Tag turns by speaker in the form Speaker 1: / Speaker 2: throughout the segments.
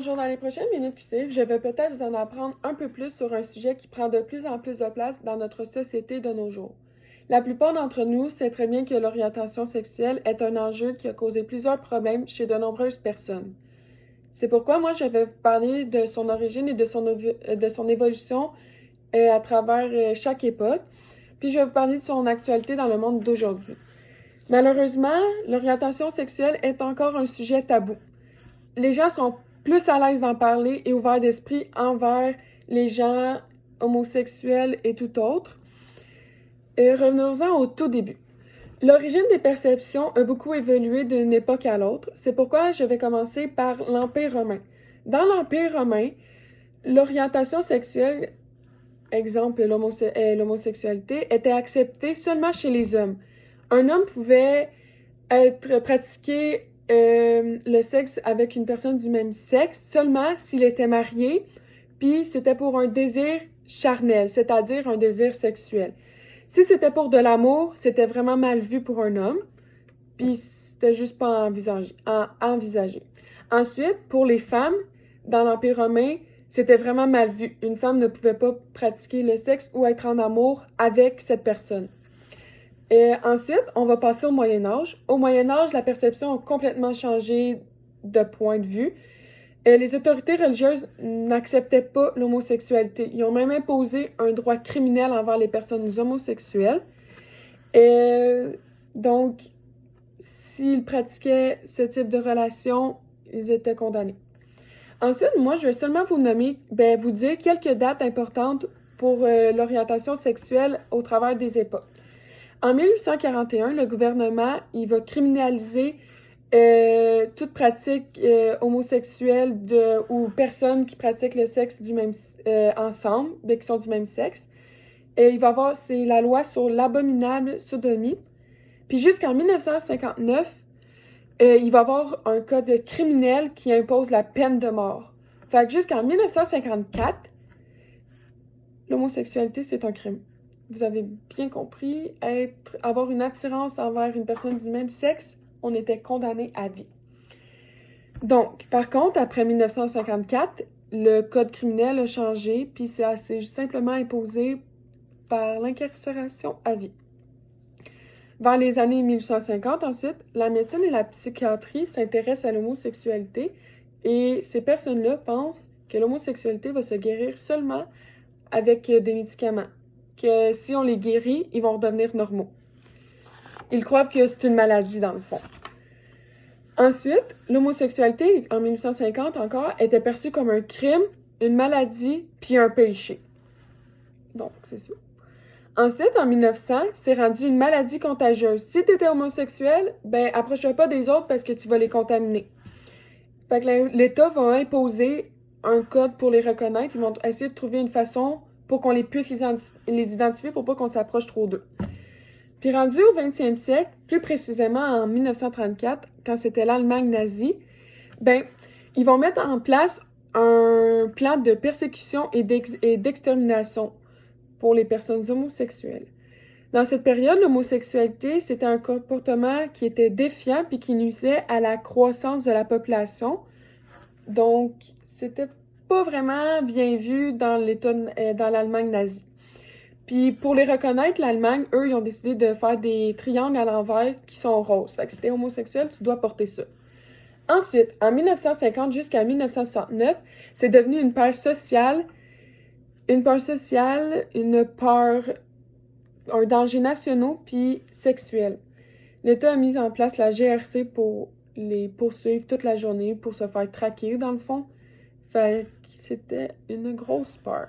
Speaker 1: Bonjour, dans les prochaines minutes qui suivent, je vais peut-être vous en apprendre un peu plus sur un sujet qui prend de plus en plus de place dans notre société de nos jours. La plupart d'entre nous savent très bien que l'orientation sexuelle est un enjeu qui a causé plusieurs problèmes chez de nombreuses personnes. C'est pourquoi moi je vais vous parler de son origine et de son évolution à travers chaque époque, puis je vais vous parler de son actualité dans le monde d'aujourd'hui. Malheureusement, l'orientation sexuelle est encore un sujet tabou. Les gens sont plus à l'aise d'en parler et ouverts d'esprit envers les gens homosexuels et tout autre. Revenons-en au tout début. L'origine des perceptions a beaucoup évolué d'une époque à l'autre. C'est pourquoi je vais commencer par l'Empire romain. Dans l'Empire romain, l'orientation sexuelle, exemple l'homosexualité, était acceptée seulement chez les hommes. Un homme pouvait être pratiqué le sexe avec une personne du même sexe seulement s'il était marié, puis c'était pour un désir charnel, c'est-à-dire un désir sexuel. Si c'était pour de l'amour, c'était vraiment mal vu pour un homme, puis c'était juste pas envisagé. Ensuite, pour les femmes, dans l'Empire romain, c'était vraiment mal vu. Une femme ne pouvait pas pratiquer le sexe ou être en amour avec cette personne. Ensuite, on va passer au Moyen Âge. Au Moyen Âge, la perception a complètement changé de point de vue. Les autorités religieuses n'acceptaient pas l'homosexualité. Ils ont même imposé un droit criminel envers les personnes homosexuelles. Donc, s'ils pratiquaient ce type de relation, ils étaient condamnés. Ensuite, moi, je vais seulement vous dire quelques dates importantes pour l'orientation sexuelle au travers des époques. En 1841, le gouvernement, il va criminaliser toute pratique homosexuelle ou personnes qui pratiquent le sexe du même ensemble, qui sont du même sexe. Il va avoir, c'est la loi sur l'abominable sodomie. Puis jusqu'en 1959, il va y avoir un code criminel qui impose la peine de mort. Fait que jusqu'en 1954, l'homosexualité, c'est un crime. Vous avez bien compris, avoir une attirance envers une personne du même sexe, on était condamné à vie. Donc, par contre, après 1954, le code criminel a changé, puis c'est simplement imposé par l'incarcération à vie. Vers les années 1850, ensuite, la médecine et la psychiatrie s'intéressent à l'homosexualité et ces personnes-là pensent que l'homosexualité va se guérir seulement avec des médicaments, que si on les guérit, ils vont redevenir normaux. Ils croient que c'est une maladie dans le fond. Ensuite, l'homosexualité, en 1850 encore, était perçue comme un crime, une maladie, puis un péché. Donc, c'est ça. Ensuite, en 1900, c'est rendu une maladie contagieuse. Si tu étais homosexuel, ben approche-toi pas des autres parce que tu vas les contaminer. Fait que l'État va imposer un code pour les reconnaître. Ils vont essayer de trouver une façon pour qu'on les puisse les identifier pour pas qu'on s'approche trop d'eux. Puis rendu au 20e siècle, plus précisément en 1934, quand c'était l'Allemagne nazie, ben ils vont mettre en place un plan de persécution et d'extermination pour les personnes homosexuelles. Dans cette période, l'homosexualité, c'était un comportement qui était défiant puis qui nuisait à la croissance de la population. Donc, c'était pas vraiment bien vu dans dans l'Allemagne nazie. Puis, pour les reconnaître, l'Allemagne, eux, ils ont décidé de faire des triangles à l'envers qui sont roses. Fait que si t'es homosexuel, tu dois porter ça. Ensuite, en 1950 jusqu'à 1969, c'est devenu une peur sociale, un danger national puis sexuel. L'État a mis en place la GRC pour les poursuivre toute la journée, pour se faire traquer, dans le fond. Fait que c'était une grosse peur.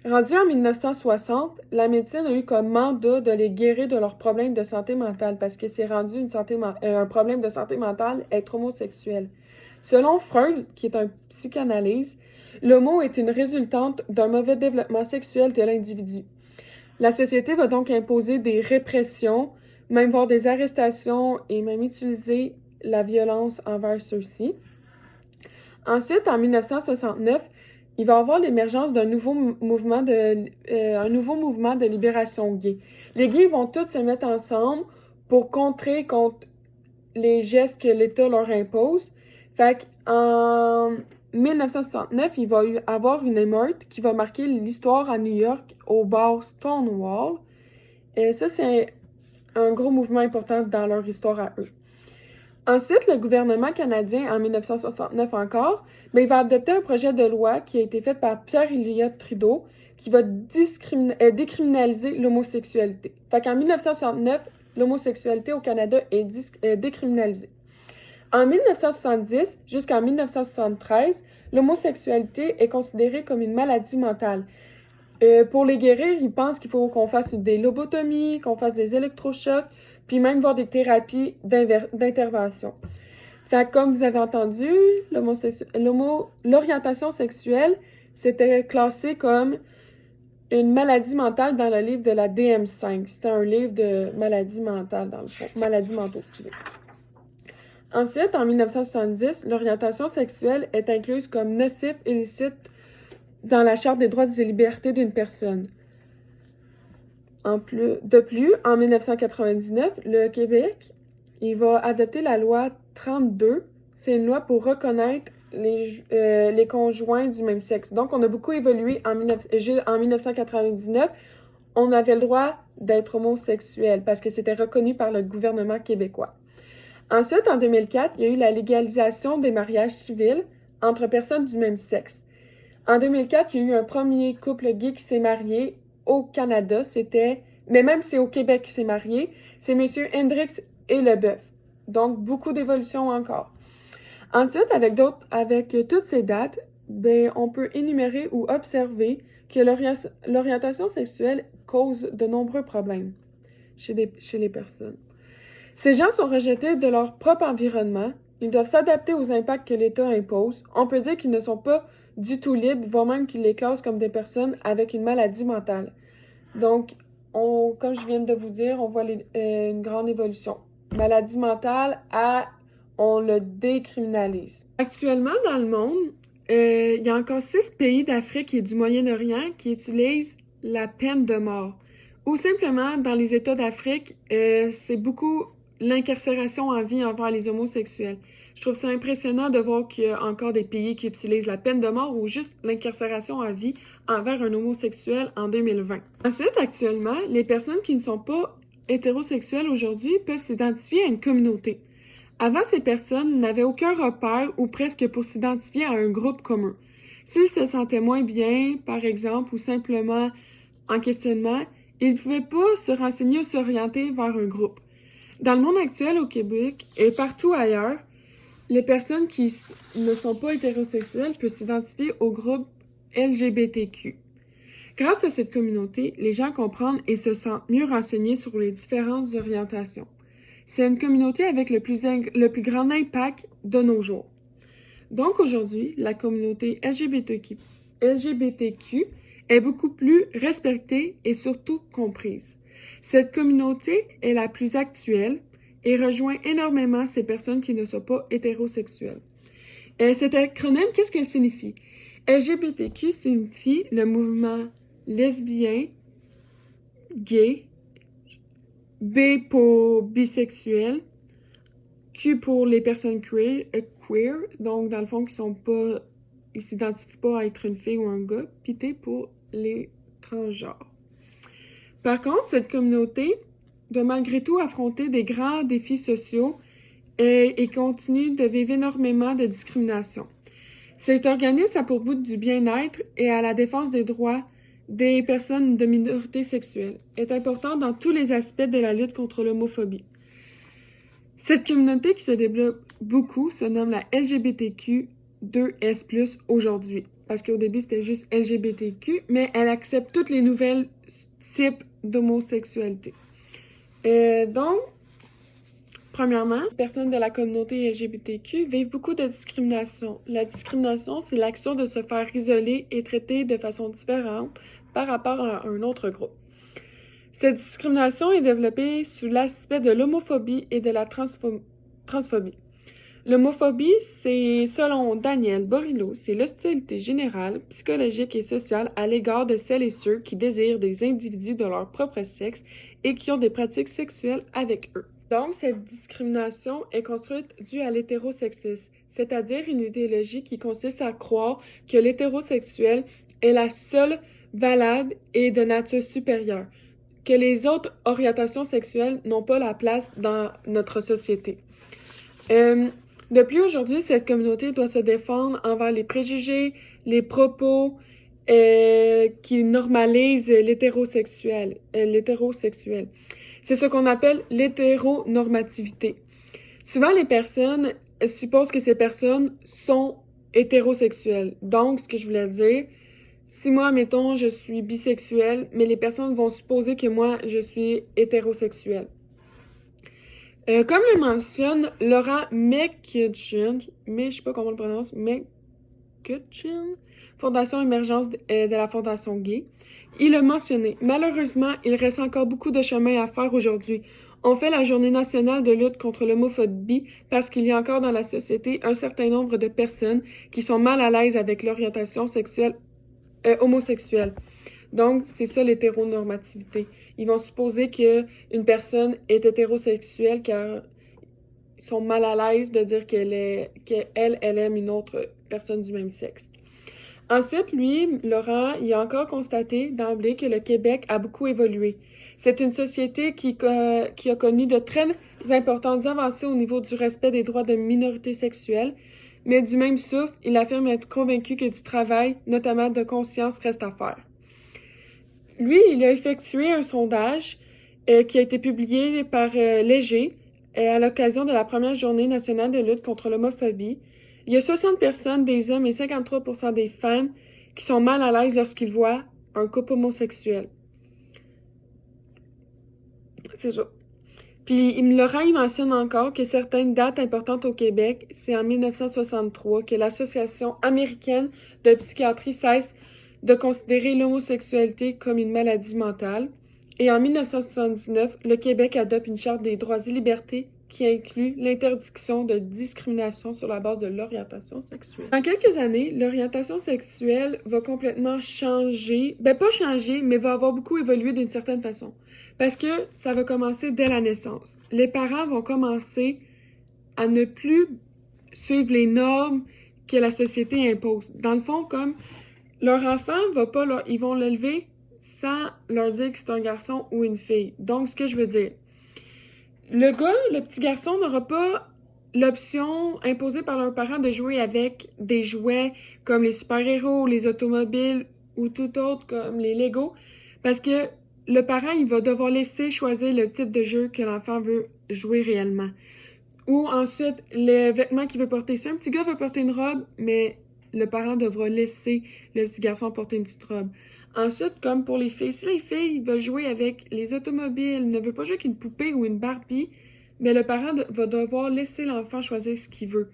Speaker 1: Rendu en 1960, la médecine a eu comme mandat de les guérir de leurs problèmes de santé mentale parce que c'est rendu un problème de santé mentale être homosexuel. Selon Freud, qui est un psychanalyste, l'homo est une résultante d'un mauvais développement sexuel de l'individu. La société va donc imposer des répressions, même voir des arrestations et même utiliser la violence envers ceux-ci. Ensuite, en 1969, il va y avoir l'émergence d'un nouveau mouvement de libération gay. Les gays vont tous se mettre ensemble pour contrer contre les gestes que l'État leur impose. Fait qu'en 1969, il va y avoir une émeute qui va marquer l'histoire à New York au bar Stonewall. Et ça, c'est un gros mouvement important dans leur histoire à eux. Ensuite, le gouvernement canadien, en 1969 encore, il va adopter un projet de loi qui a été fait par Pierre Elliott Trudeau qui va décriminaliser l'homosexualité. Fait qu'en 1969, l'homosexualité au Canada est décriminalisée. En 1970 jusqu'en 1973, l'homosexualité est considérée comme une maladie mentale. Pour les guérir, ils pensent qu'il faut qu'on fasse des lobotomies, qu'on fasse des électrochocs, puis même voir des thérapies d'intervention. Fait que, comme vous avez entendu, l'orientation sexuelle, c'était classé comme une maladie mentale dans le livre de la DSM-5. C'était un livre de maladies mentales, dans le fond. Maladies mentaux, excusez. Ensuite, en 1970, l'orientation sexuelle est incluse comme nocif illicite dans la Charte des droits et libertés d'une personne. De plus, en 1999, le Québec, il va adopter la loi 32. C'est une loi pour reconnaître les conjoints du même sexe. Donc, on a beaucoup évolué en 1999. On avait le droit d'être homosexuel parce que c'était reconnu par le gouvernement québécois. Ensuite, en 2004, il y a eu la légalisation des mariages civils entre personnes du même sexe. En 2004, il y a eu un premier couple gay qui s'est marié au Canada, mais même si c'est au Québec qui s'est marié, c'est M. Hendrix et Leboeuf. Donc, beaucoup d'évolution encore. Ensuite, avec toutes ces dates, on peut énumérer ou observer que l'orientation sexuelle cause de nombreux problèmes chez les personnes. Ces gens sont rejetés de leur propre environnement. Ils doivent s'adapter aux impacts que l'État impose. On peut dire qu'ils ne sont pas du tout libres, voire même qu'ils les classent comme des personnes avec une maladie mentale. Donc, comme je viens de vous dire, on voit une grande évolution. Maladie mentale on le décriminalise. Actuellement, dans le monde, il y a encore 6 pays d'Afrique et du Moyen-Orient qui utilisent la peine de mort. Ou simplement, dans les États d'Afrique, c'est beaucoup l'incarcération à vie envers les homosexuels. Je trouve ça impressionnant de voir qu'il y a encore des pays qui utilisent la peine de mort ou juste l'incarcération à vie envers un homosexuel en 2020. Ensuite, actuellement, les personnes qui ne sont pas hétérosexuelles aujourd'hui peuvent s'identifier à une communauté. Avant, ces personnes n'avaient aucun repère ou presque pour s'identifier à un groupe commun. S'ils se sentaient moins bien, par exemple, ou simplement en questionnement, ils ne pouvaient pas se renseigner ou s'orienter vers un groupe. Dans le monde actuel, au Québec et partout ailleurs, les personnes qui ne sont pas hétérosexuelles peuvent s'identifier au groupe LGBTQ. Grâce à cette communauté, les gens comprennent et se sentent mieux renseignés sur les différentes orientations. C'est une communauté avec le plus grand impact de nos jours. Donc aujourd'hui, la communauté LGBTQ est beaucoup plus respectée et surtout comprise. Cette communauté est la plus actuelle et rejoint énormément ces personnes qui ne sont pas hétérosexuelles. Cet acronyme, qu'est-ce qu'elle signifie? LGBTQ signifie le mouvement lesbien, gay, B pour bisexuel, Q pour les personnes queer, donc dans le fond ils s'identifient pas à être une fille ou un gars, puis T pour les transgenres. Par contre, cette communauté doit malgré tout affronter des grands défis sociaux et continue de vivre énormément de discrimination. Cet organisme a pour but du bien-être et à la défense des droits des personnes de minorités sexuelles. Est important dans tous les aspects de la lutte contre l'homophobie. Cette communauté qui se développe beaucoup se nomme la LGBTQ2S+, aujourd'hui. Parce qu'au début, c'était juste LGBTQ, mais elle accepte tous les nouvelles types d'homosexualité. Donc, premièrement, les personnes de la communauté LGBTQ vivent beaucoup de discrimination. La discrimination, c'est l'action de se faire isoler et traiter de façon différente par rapport à un autre groupe. Cette discrimination est développée sous l'aspect de l'homophobie et de la transphobie. L'homophobie, c'est, selon Daniel Borillo, c'est l'hostilité générale, psychologique et sociale à l'égard de celles et ceux qui désirent des individus de leur propre sexe et qui ont des pratiques sexuelles avec eux. Donc, cette discrimination est construite due à l'hétérosexisme, c'est-à-dire une idéologie qui consiste à croire que l'hétérosexuel est la seule valable et de nature supérieure, que les autres orientations sexuelles n'ont pas la place dans notre société. De plus, aujourd'hui, cette communauté doit se défendre envers les préjugés, les propos qui normalisent l'hétérosexuel. C'est ce qu'on appelle l'hétéronormativité. Souvent, les personnes supposent que ces personnes sont hétérosexuelles. Donc, ce que je voulais dire, si moi, mettons, je suis bisexuelle, mais les personnes vont supposer que moi, je suis hétérosexuelle. Comme le mentionne Laurent McCutcheon, mais je sais pas comment on le prononce, McCutcheon, Fondation Émergence de la Fondation Gay, il a mentionné, malheureusement, il reste encore beaucoup de chemin à faire aujourd'hui. On fait la journée nationale de lutte contre l'homophobie parce qu'il y a encore dans la société un certain nombre de personnes qui sont mal à l'aise avec l'orientation sexuelle homosexuelle. Donc, c'est ça l'hétéronormativité. Ils vont supposer qu'une personne est hétérosexuelle car ils sont mal à l'aise de dire qu'elle aime une autre personne du même sexe. Ensuite, lui, Laurent, il a encore constaté d'emblée que le Québec a beaucoup évolué. C'est une société qui a connu de très importantes avancées au niveau du respect des droits de minorités sexuelles, mais du même souffle, il affirme être convaincu que du travail, notamment de conscience, reste à faire. Lui, il a effectué un sondage qui a été publié par Léger à l'occasion de la première journée nationale de lutte contre l'homophobie. Il y a 60 personnes, des hommes et 53% des femmes qui sont mal à l'aise lorsqu'ils voient un couple homosexuel. C'est ça. Puis Laurent, il mentionne encore que certaines dates importantes au Québec, c'est en 1963 que l'Association américaine de psychiatrie cesse de considérer l'homosexualité comme une maladie mentale. Et en 1979, le Québec adopte une charte des droits et libertés qui inclut l'interdiction de discrimination sur la base de l'orientation sexuelle. Dans quelques années, l'orientation sexuelle va complètement changer. Ben, pas changer, mais va avoir beaucoup évolué d'une certaine façon. Parce que ça va commencer dès la naissance. Les parents vont commencer à ne plus suivre les normes que la société impose. Dans le fond, comme leur enfant ils vont l'élever sans leur dire que c'est un garçon ou une fille. Donc, ce que je veux dire, le petit garçon n'aura pas l'option imposée par leurs parents de jouer avec des jouets comme les super-héros, les automobiles ou tout autre comme les Legos, parce que le parent, il va devoir laisser choisir le type de jeu que l'enfant veut jouer réellement. Ou ensuite, les vêtements qu'il veut porter. Si un petit gars veut porter une robe, mais le parent devra laisser le petit garçon porter une petite robe. Ensuite, comme pour les filles, si les filles veulent jouer avec les automobiles, ne veut pas jouer avec une poupée ou une Barbie, mais le parent va devoir laisser l'enfant choisir ce qu'il veut.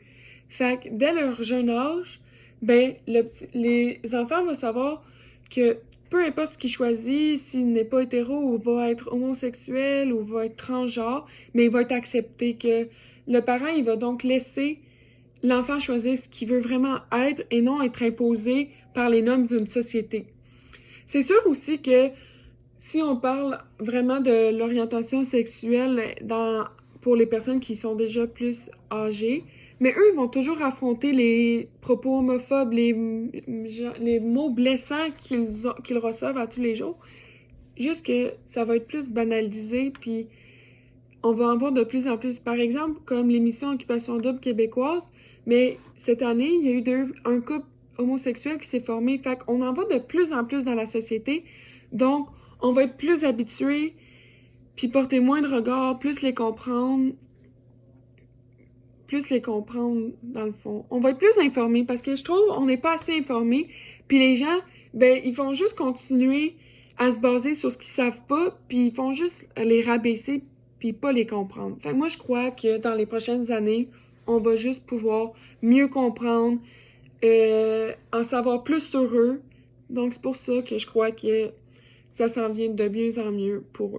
Speaker 1: Fait que dès leur jeune âge, ben les enfants vont savoir que peu importe ce qu'il choisit, s'il n'est pas hétéro ou va être homosexuel ou va être transgenre, mais il va être accepté, que le parent, il va donc laisser l'enfant choisir ce qu'il veut vraiment être et non être imposé par les normes d'une société. C'est sûr aussi que si on parle vraiment de l'orientation sexuelle pour les personnes qui sont déjà plus âgées, mais eux, ils vont toujours affronter les propos homophobes, les mots blessants qu'ils reçoivent à tous les jours. Juste que ça va être plus banalisé, puis on va en voir de plus en plus. Par exemple, comme l'émission Occupation Double québécoise, mais cette année, il y a eu un couple homosexuel qui s'est formé. Fait qu'on en voit de plus en plus dans la société. Donc, on va être plus habitué, puis porter moins de regards, plus les comprendre dans le fond. On va être plus informés parce que je trouve on n'est pas assez informés. Puis les gens, ben ils vont juste continuer à se baser sur ce qu'ils savent pas, puis ils vont juste les rabaisser puis pas les comprendre. Fait que moi je crois que dans les prochaines années, on va juste pouvoir mieux comprendre, en savoir plus sur eux. Donc c'est pour ça que je crois que ça s'en vient de mieux en mieux pour eux.